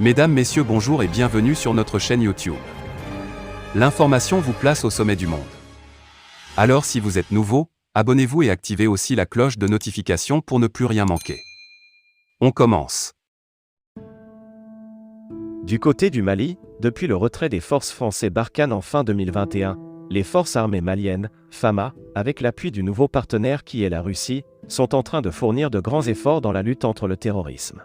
Mesdames, Messieurs, bonjour et bienvenue sur notre chaîne YouTube. L'information vous place au sommet du monde. Alors si vous êtes nouveau, abonnez-vous et activez aussi la cloche de notification pour ne plus rien manquer. On commence. Du côté du Mali, depuis le retrait des forces françaises Barkhane en fin 2021, les forces armées maliennes, FAMA, avec l'appui du nouveau partenaire qui est la Russie, sont en train de fournir de grands efforts dans la lutte contre le terrorisme.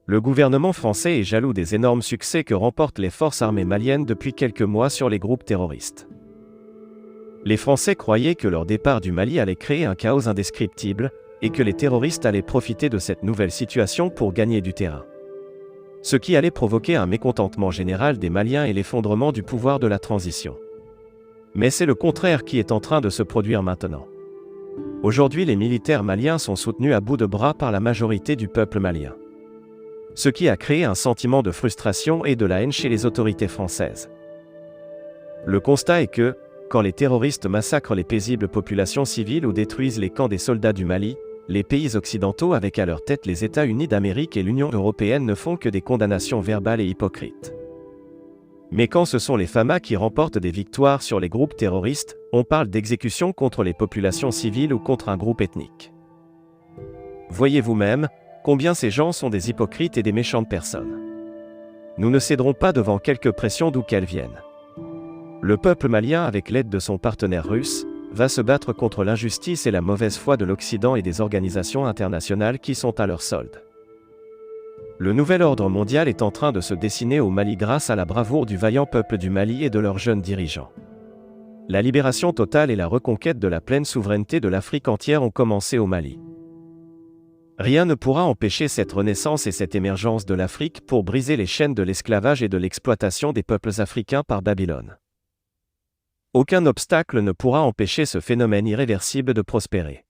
Le gouvernement français est jaloux des énormes succès que remportent les forces armées maliennes depuis quelques mois sur les groupes terroristes. Les Français croyaient que leur départ du Mali allait créer un chaos indescriptible, et que les terroristes allaient profiter de cette nouvelle situation pour gagner du terrain. Ce qui allait provoquer un mécontentement général des Maliens et l'effondrement du pouvoir de la transition. Mais c'est le contraire qui est en train de se produire maintenant. Aujourd'hui, les militaires maliens sont soutenus à bout de bras par la majorité du peuple malien. Ce qui a créé un sentiment de frustration et de la haine chez les autorités françaises. Le constat est que, quand les terroristes massacrent les paisibles populations civiles ou détruisent les camps des soldats du Mali, les pays occidentaux avec à leur tête les États-Unis d'Amérique et l'Union européenne ne font que des condamnations verbales et hypocrites. Mais quand ce sont les FAMA qui remportent des victoires sur les groupes terroristes, on parle d'exécution contre les populations civiles ou contre un groupe ethnique. Voyez vous-même, combien ces gens sont des hypocrites et des méchantes personnes. Nous ne céderons pas devant quelque pression d'où qu'elle vienne. Le peuple malien, avec l'aide de son partenaire russe, va se battre contre l'injustice et la mauvaise foi de l'Occident et des organisations internationales qui sont à leur solde. Le nouvel ordre mondial est en train de se dessiner au Mali grâce à la bravoure du vaillant peuple du Mali et de leurs jeunes dirigeants. La libération totale et la reconquête de la pleine souveraineté de l'Afrique entière ont commencé au Mali. Rien ne pourra empêcher cette renaissance et cette émergence de l'Afrique pour briser les chaînes de l'esclavage et de l'exploitation des peuples africains par Babylone. Aucun obstacle ne pourra empêcher ce phénomène irréversible de prospérer.